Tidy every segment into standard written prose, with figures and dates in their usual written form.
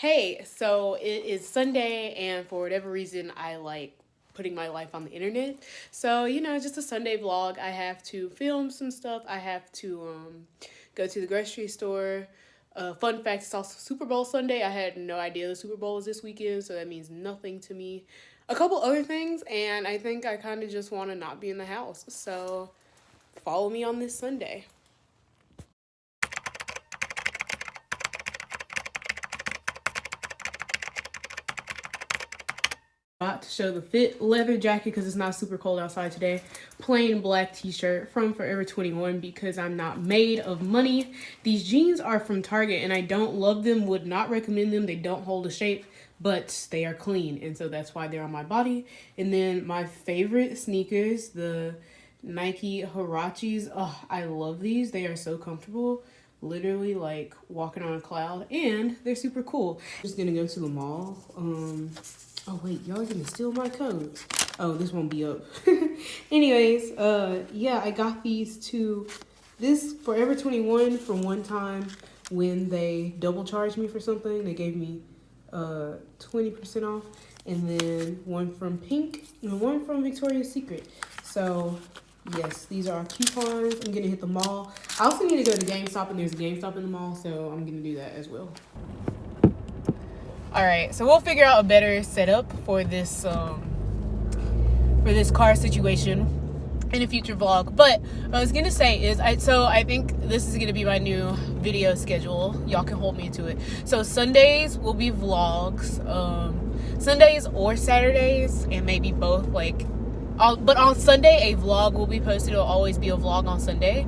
Hey, so it is Sunday, and for whatever reason, I like putting my life on the internet. So, just a Sunday vlog. I have to film some stuff. I have to go to the grocery store. Fun fact, it's also Super Bowl Sunday. I had no idea the Super Bowl is this weekend, so that means nothing to me. A couple other things, and I think I kind of just want to not be in the house. So, follow me on this Sunday. To show the fit, leather jacket because it's not super cold outside today, plain black t-shirt from Forever 21 because I'm not made of money. These jeans are from Target and I don't love them, would not recommend them. They don't hold a shape, but they are clean, and so that's why they're on my body. And then my favorite sneakers, the Nike Huaraches. Oh, I love these. They are so comfortable, literally like walking on a cloud, and they're super cool. I'm just gonna go to the mall. Oh wait, y'all are gonna steal my codes. Oh, this won't be up. Anyways, yeah, I got this Forever 21 from one time when they double charged me for something. They gave me 20% off, and then one from Pink and one from Victoria's Secret. So yes, these are coupons. I'm gonna hit the mall. I also need to go to GameStop, and there's a GameStop in the mall, so I'm gonna do that as well. All right, so we'll figure out a better setup for this car situation in a future vlog. But what I was gonna say is, I think this is gonna be my new video schedule. Y'all can hold me to it. So Sundays will be vlogs, Sundays or Saturdays, and maybe both. But on Sunday a vlog will be posted. It'll always be a vlog on Sunday.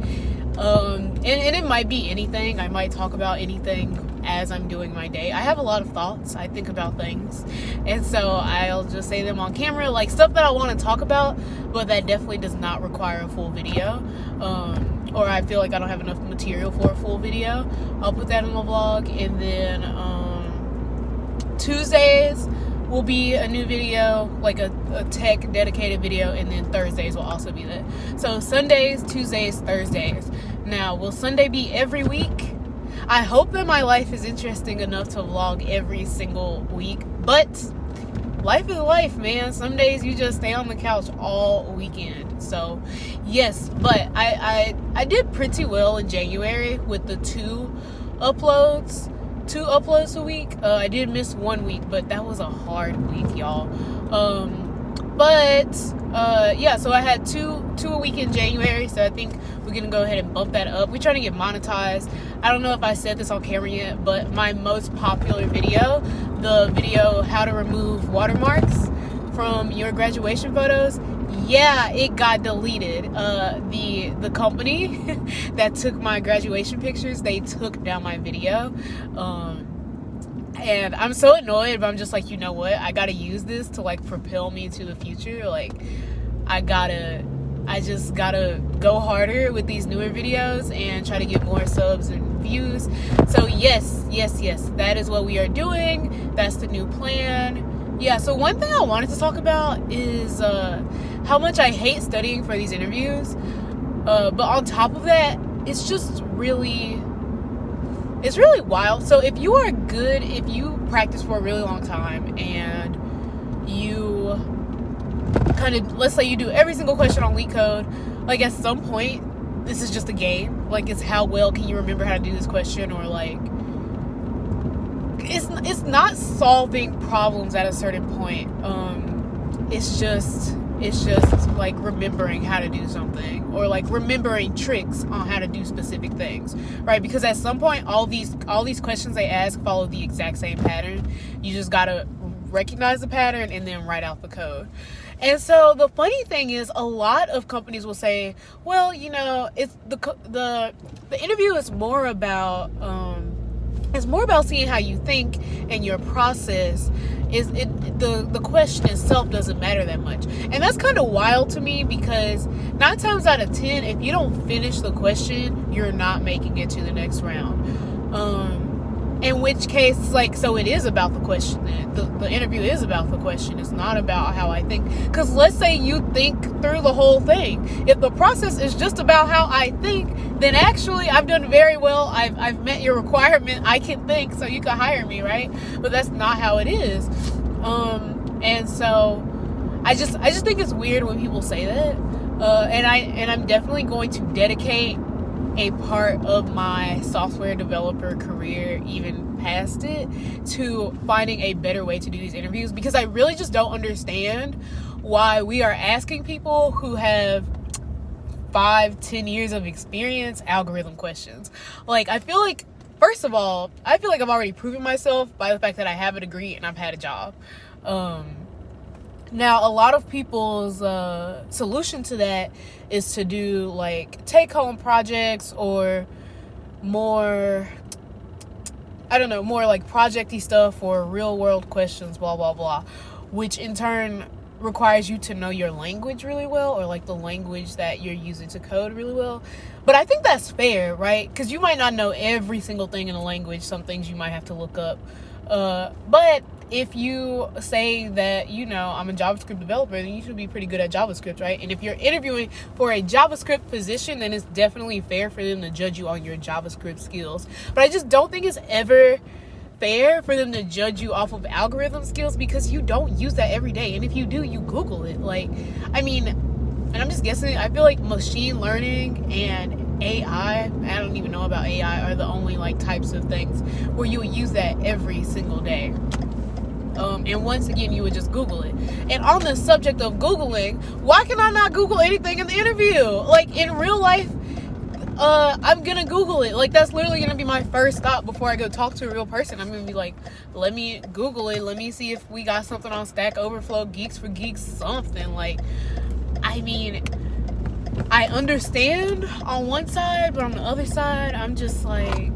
And it might be anything. I might talk about anything as I'm doing my day. I have a lot of thoughts. I think about things, and so I'll just say them on camera, like stuff that I want to talk about, but that definitely does not require a full video, or I feel like I don't have enough material for a full video. I'll put that in the vlog. And then Tuesdays will be a new video, like a tech dedicated video, and then Thursdays will also be that. So Sundays, Tuesdays, Thursdays. Now, will Sunday be every week? I hope that my life is interesting enough to vlog every single week, but life is life, man. Some days you just stay on the couch all weekend. So yes, but I did pretty well in January with the two uploads a week. I did miss 1 week, but that was a hard week, y'all. Yeah, so I had two a week in January, so I think we're gonna go ahead and bump that up. We're trying to get monetized. I don't know if I said this on camera yet, but my most popular video, the video how to remove watermarks from your graduation photos, yeah, it got deleted. The company that took my graduation pictures, they took down my video. And I'm so annoyed, but I'm just like, you know what? I gotta use this to like propel me to the future. Like, I just gotta go harder with these newer videos and try to get more subs and views. So yes, that is what we are doing. That's the new plan. Yeah, so one thing I wanted to talk about is how much I hate studying for these interviews. But on top of that, it's just really wild. So if you practice for a really long time and you kind of, let's say you do every single question on LeetCode, like at some point, this is just a game. Like, it's how well can you remember how to do this question, or like, it's not solving problems at a certain point. It's just like remembering how to do something, or like remembering tricks on how to do specific things, right? Because at some point, all these questions they ask follow the exact same pattern. You just gotta recognize the pattern and then write out the code. And so the funny thing is, a lot of companies will say, well, it's the interview is more about seeing how you think, and your process is the question itself doesn't matter that much. And that's kind of wild to me, because 9 times out of 10, if you don't finish the question, you're not making it to the next round. In which case, like, so it is about the question. The interview is about the question. It's not about how I think. Because let's say you think through the whole thing. If the process is just about how I think, then actually I've done very well. I've met your requirement. I can think, so you can hire me, right? But that's not how it is. And so I just think it's weird when people say that. And I'm definitely going to dedicate a part of my software developer career, even past it, to finding a better way to do these interviews, because I really just don't understand why we are asking people who have 5-10 years of experience algorithm questions. Like, I feel like, first of all, I've already proven myself by the fact that I have a degree and I've had a job. Now, a lot of people's solution to that is to do like take-home projects or more, I don't know, more like project-y stuff or real-world questions, blah, blah, blah, which in turn requires you to know your language really well, or like the language that you're using to code really well. But I think that's fair, right? Because you might not know every single thing in a language. Some things you might have to look up. But if you say that, you know, I'm a JavaScript developer, then you should be pretty good at JavaScript, right? And if you're interviewing for a JavaScript position, then it's definitely fair for them to judge you on your JavaScript skills. But I just don't think it's ever fair for them to judge you off of algorithm skills, because you don't use that every day. And if you do, you Google it. Like, I mean, and I'm just guessing, I feel like machine learning and AI, I don't even know about AI, are the only like types of things where you would use that every single day. And once again, you would just Google it. And on the subject of Googling, why can I not Google anything in the interview? Like, in real life, I'm gonna Google it. Like, that's literally gonna be my first stop before I go talk to a real person. I'm gonna be like, let me Google it. Let me see if we got something on Stack Overflow, Geeks for Geeks, something. Like, I mean, I understand on one side, but on the other side, I'm just like,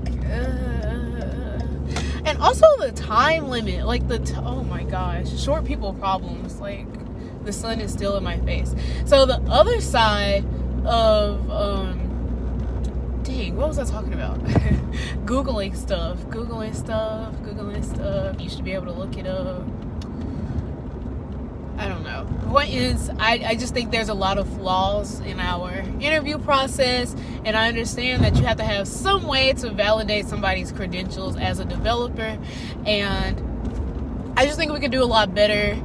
And also the time limit, like oh my gosh, short people problems, like the sun is still in my face. So the other side of, dang, what was I talking about? Googling stuff, you should be able to look it up. I don't know. The point is, I just think there's a lot of flaws in our interview process, and I understand that you have to have some way to validate somebody's credentials as a developer, and I just think we could do a lot better.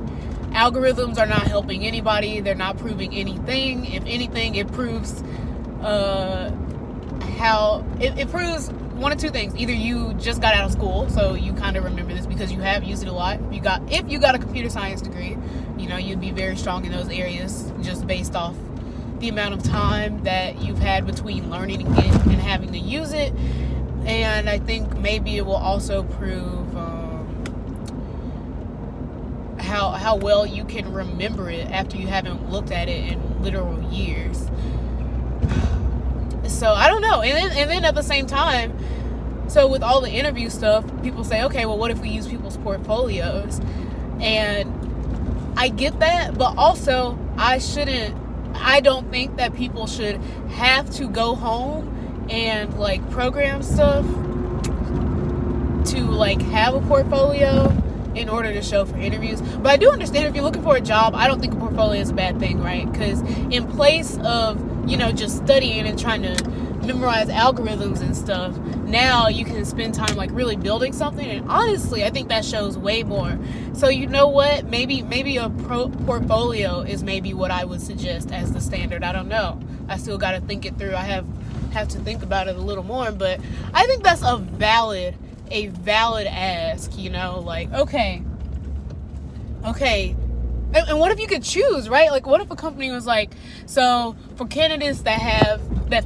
Algorithms are not helping anybody. They're not proving anything. If anything, it proves it proves one of two things. Either you just got out of school, so you kind of remember this because you have used it a lot. If you got a computer science degree, you know, you'd be very strong in those areas just based off the amount of time that you've had between learning it and having to use it. And I think maybe it will also prove how well you can remember it after you haven't looked at it in literal years. So I don't know. And then at the same time, so with all the interview stuff, people say, okay, well, what if we use people's portfolios? And I get that, but also I don't think that people should have to go home and like program stuff to like have a portfolio in order to show for interviews. But I do understand if you're looking for a job, I don't think a portfolio is a bad thing, right? Because in place of, you know, just studying and trying to memorize algorithms and stuff, now you can spend time like really building something, and honestly I think that shows way more. So you know what, maybe a portfolio is maybe what I would suggest as the standard. I don't know, I still got to think it through. I have to think about it a little more, but I think that's a valid ask, you know, like, okay, and what if you could choose, right? Like, what if a company was like, so for candidates that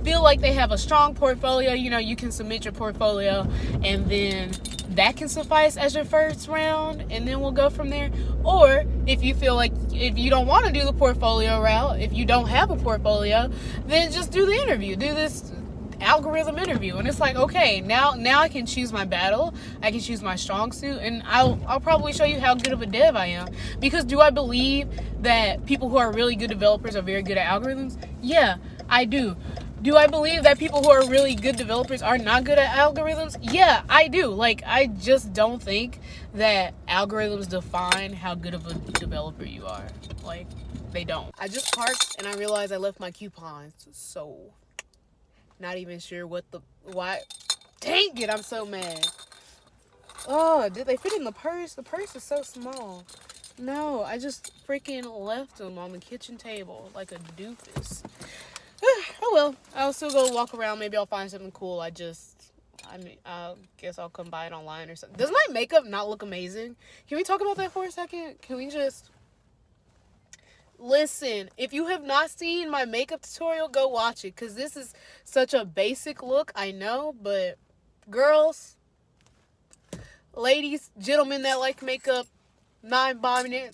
feel like they have a strong portfolio, you know, you can submit your portfolio and then that can suffice as your first round, and then we'll go from there. Or if you feel like, if you don't want to do the portfolio route, if you don't have a portfolio, then just do the interview, do this algorithm interview. And it's like, okay, now I can choose my battle, I can choose my strong suit, and I'll probably show you how good of a dev I am. Because do I believe that people who are really good developers are very good at algorithms? Yeah, I do. Do I believe that people who are really good developers are not good at algorithms? Yeah, I do. Like, I just don't think that algorithms define how good of a developer you are. Like, they don't. I just parked and I realized I left my coupons. So, not even sure why. Dang it, I'm so mad. Oh, did they fit in the purse? The purse is so small. No, I just freaking left them on the kitchen table like a doofus. Oh well, I'll still go walk around. Maybe I'll find something cool. I guess I'll come buy it online or something. Does my makeup not look amazing? Can we talk about that for a second? Can we just... Listen, if you have not seen my makeup tutorial, go watch it. Because this is such a basic look, I know. But girls, ladies, gentlemen that like makeup, non-binary...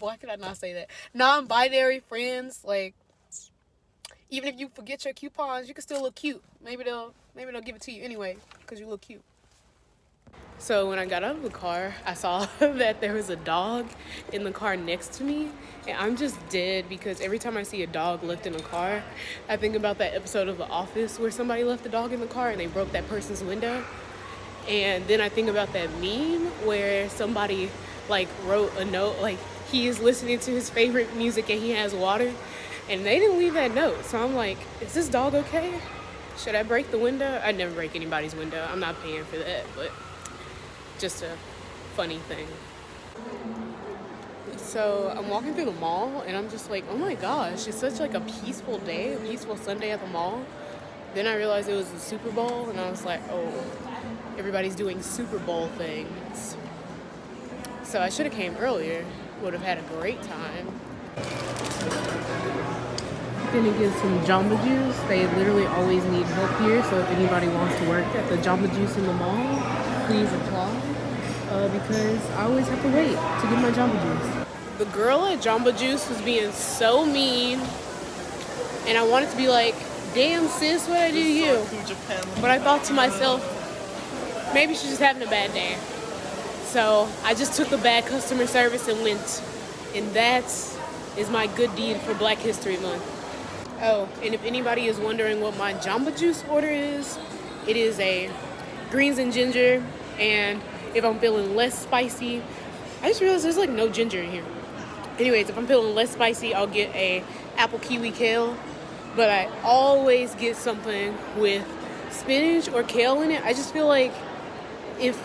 Why could I not say that? Non-binary friends, like... Even if you forget your coupons, you can still look cute. Maybe they'll give it to you anyway, because you look cute. So when I got out of the car, I saw that there was a dog in the car next to me. And I'm just dead because every time I see a dog left in a car, I think about that episode of The Office where somebody left the dog in the car and they broke that person's window. And then I think about that meme where somebody like wrote a note, like he is listening to his favorite music and he has water. And they didn't leave that note. So I'm like, is this dog okay? Should I break the window? I'd never break anybody's window. I'm not paying for that, but just a funny thing. So I'm walking through the mall and I'm just like, oh my gosh, it's such like a peaceful day, a peaceful Sunday at the mall. Then I realized it was the Super Bowl and I was like, oh, everybody's doing Super Bowl things. So I should have came earlier. Would have had a great time. Gonna get some Jamba Juice. They literally always need help here, so if anybody wants to work at the Jamba Juice in the mall, please apply. Because I always have to wait to get my Jamba Juice. The girl at Jamba Juice was being so mean, and I wanted to be like, damn sis, what'd I do to you? But I thought to myself, maybe she's just having a bad day. So I just took the bad customer service and went. And that is my good deed for Black History Month. Oh, and if anybody is wondering what my Jamba Juice order is, it is a greens and ginger, and if I'm feeling less spicy, I just realized there's like no ginger in here. Anyways, if I'm feeling less spicy, I'll get a apple kiwi kale, but I always get something with spinach or kale in it. I just feel like if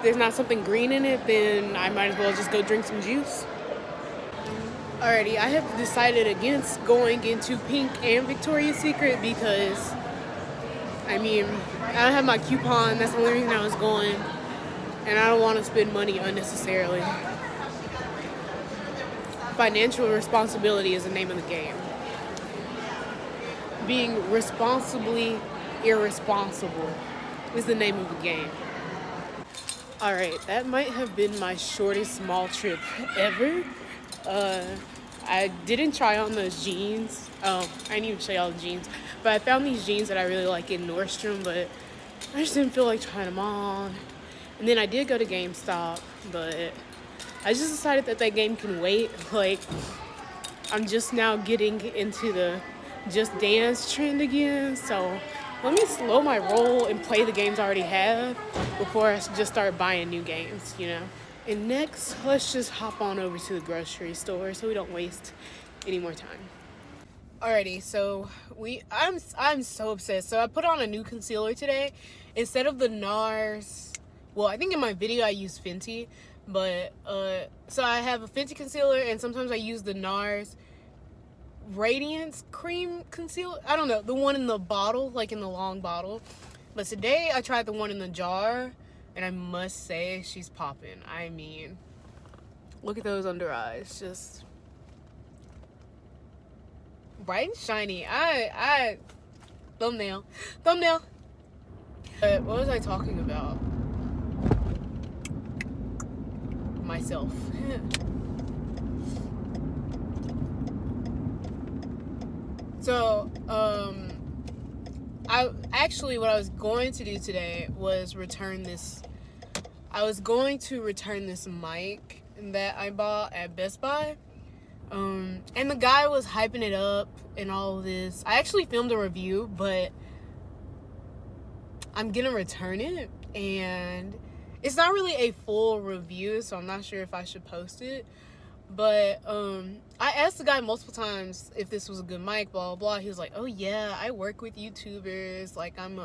there's not something green in it, then I might as well just go drink some juice. Alrighty, I have decided against going into Pink and Victoria's Secret because, I mean, I don't have my coupon. That's the only reason I was going. And I don't want to spend money unnecessarily. Financial responsibility is the name of the game. Being responsibly irresponsible is the name of the game. Alright, that might have been my shortest mall trip ever. I didn't try on those jeans. I didn't even show y'all the jeans. But I found these jeans that I really like in Nordstrom, but I just didn't feel like trying them on. And then I did go to GameStop, but I just decided that game can wait. Like, I'm just now getting into the Just Dance trend again, so let me slow my roll and play the games I already have before I just start buying new games, you know? And next, let's just hop on over to the grocery store so we don't waste any more time. Alrighty, so I'm so obsessed. So I put on a new concealer today. Instead of the NARS, well, I think in my video I use Fenty, but so I have a Fenty concealer and sometimes I use the NARS Radiance Cream Concealer. I don't know, the one in the bottle, like in the long bottle. But today I tried the one in the jar. And I must say, she's popping. I mean, look at those under eyes. Just bright and shiny. Thumbnail. What was I talking about? Myself. So, what I was going to do today was return this. I was going to return this mic that I bought at Best Buy. And the guy was hyping it up and all of this. I actually filmed a review, but I'm gonna return it, and it's not really a full review, so I'm not sure if I should post it. But I asked the guy multiple times if this was a good mic, blah blah blah. He was like, "Oh yeah, I work with YouTubers. Like I'm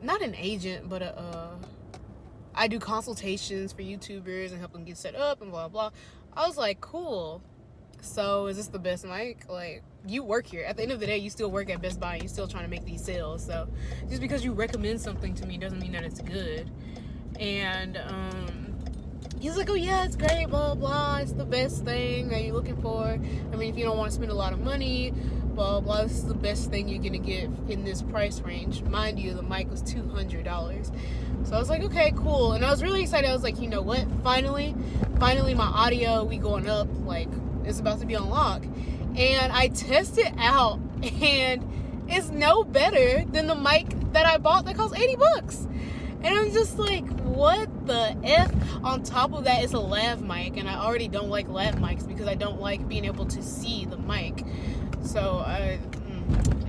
not an agent, but I do consultations for YouTubers and help them get set up and blah blah." I was like, "Cool. So is this the best mic? Like, you work here. At the end of the day, you still work at Best Buy. And you're still trying to make these sales. So just because you recommend something to me doesn't mean that it's good." And he's like, "Oh yeah, it's great, blah blah. It's the best thing that you're looking for. I mean, if you don't want to spend a lot of money, blah blah. This is the best thing you're gonna get in this price range." Mind you, the mic was $200. So I was like, okay, cool. And I was really excited. I was like, you know what? Finally, my audio, we going up. Like, it's about to be on lock. And I tested out, and it's no better than the mic that I bought that cost $80. And I'm just like, what the F? On top of that, it's a lav mic, and I already don't like lav mics because I don't like being able to see the mic. So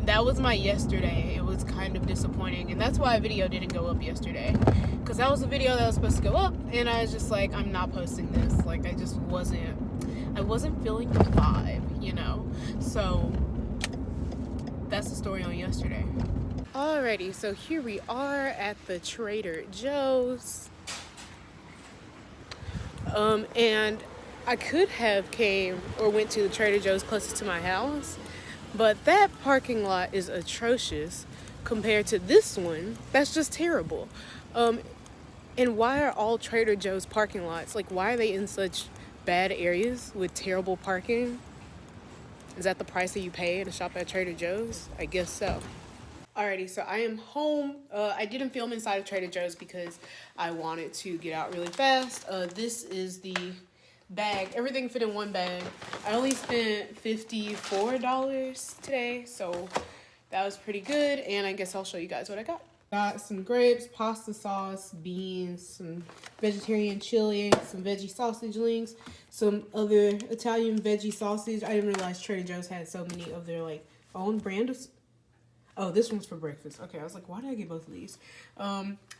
that was my yesterday. It was kind of disappointing, and that's why a video didn't go up yesterday, because that was a video that was supposed to go up, and I was just like, I'm not posting this. Like, I wasn't feeling the vibe, you know. So that's the story on yesterday. Alrighty, so here we are at the Trader Joe's. And I could have went to the Trader Joe's closest to my house, but that parking lot is atrocious compared to this one. That's just terrible. And why are all Trader Joe's parking lots, like, why are they in such bad areas with terrible parking? Is that the price that you pay to shop at Trader Joe's? I guess so. Alrighty, so I am home. I didn't film inside of Trader Joe's because I wanted to get out really fast. This is the bag. Everything fit in one bag. I only spent $54 today, so that was pretty good. And I guess I'll show you guys what I got. Got some grapes, pasta sauce, beans, some vegetarian chili, some veggie sausage links, some other Italian veggie sausage. I didn't realize Trader Joe's had so many of their like own brand of. Oh, this one's for breakfast. Okay, I was like, why did I get both of these?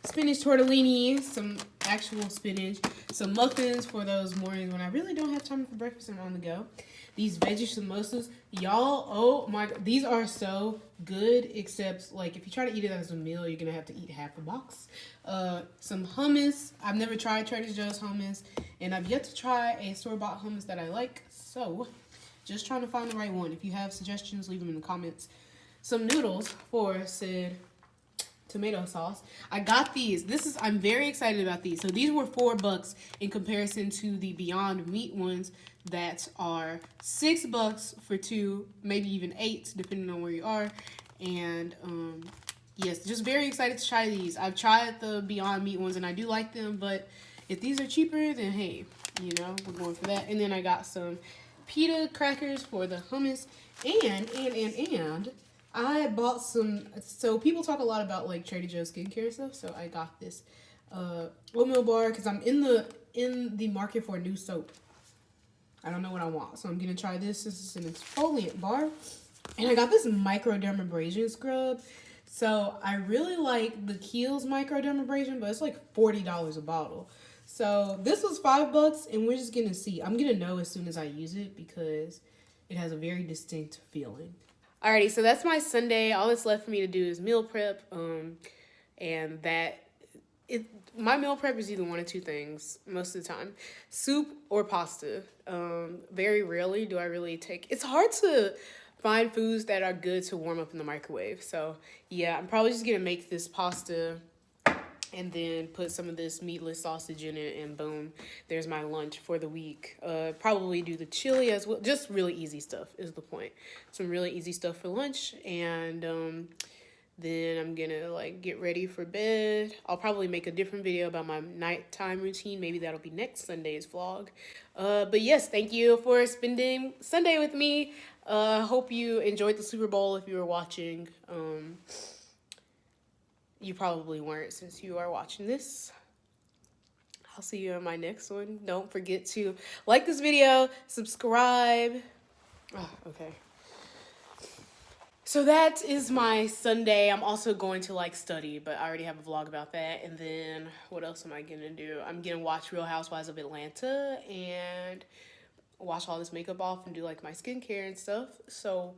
Spinach tortellini, some actual spinach, some muffins for those mornings when I really don't have time for breakfast and I'm on the go. These veggie samosas, y'all, oh my God, these are so good, except like if you try to eat it as a meal, you're gonna have to eat half a box. Some hummus. I've never tried Trader Joe's hummus, and I've yet to try a store-bought hummus that I like, so just trying to find the right one. If you have suggestions, leave them in the comments. Some noodles for said tomato sauce. I got these. I'm very excited about these. So these were $4 in comparison to the Beyond Meat ones that are $6 for 2, maybe even 8, depending on where you are. And yes, just very excited to try these. I've tried the Beyond Meat ones and I do like them, but if these are cheaper, then hey, you know, we're going for that. And then I got some pita crackers for the hummus, and I bought some. So people talk a lot about like Trader Joe's skincare stuff, so I got this oatmeal bar because I'm in the market for a new soap. I don't know what I want, so I'm gonna try this. This is an exfoliant bar, and I got this microdermabrasion scrub. So I really like the Kiehl's microdermabrasion, but it's like $40 a bottle. So this was $5, and we're just gonna see. I'm gonna know as soon as I use it because it has a very distinct feeling. Alrighty, so that's my Sunday. All that's left for me to do is meal prep. My meal prep is either one of two things most of the time: soup or pasta. Very rarely do I really take. It's hard to find foods that are good to warm up in the microwave. So yeah, I'm probably just gonna make this pasta and then put some of this meatless sausage in it, and boom, there's my lunch for the week. Probably do the chili as well. Just really easy stuff is the point. Some really easy stuff for lunch, and then I'm gonna like get ready for bed. I'll probably make a different video about my nighttime routine. Maybe that'll be next Sunday's vlog. But yes, thank you for spending Sunday with me. Hope you enjoyed the Super Bowl if you were watching. You probably weren't since you are watching this. I'll see you in my next one. Don't forget to like this video, subscribe. Oh, okay. So that is my Sunday. I'm also going to like study, but I already have a vlog about that. And then what else am I gonna do? I'm gonna watch Real Housewives of Atlanta and wash all this makeup off and do like my skincare and stuff. So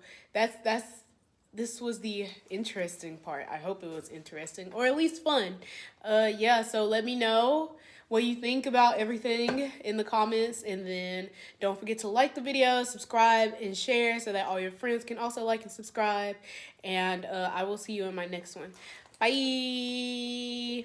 this was the interesting part. I hope it was interesting or at least fun. Yeah, so let me know what you think about everything in the comments, and then don't forget to like the video, subscribe, and share so that all your friends can also like and subscribe. And I will see you in my next one. Bye.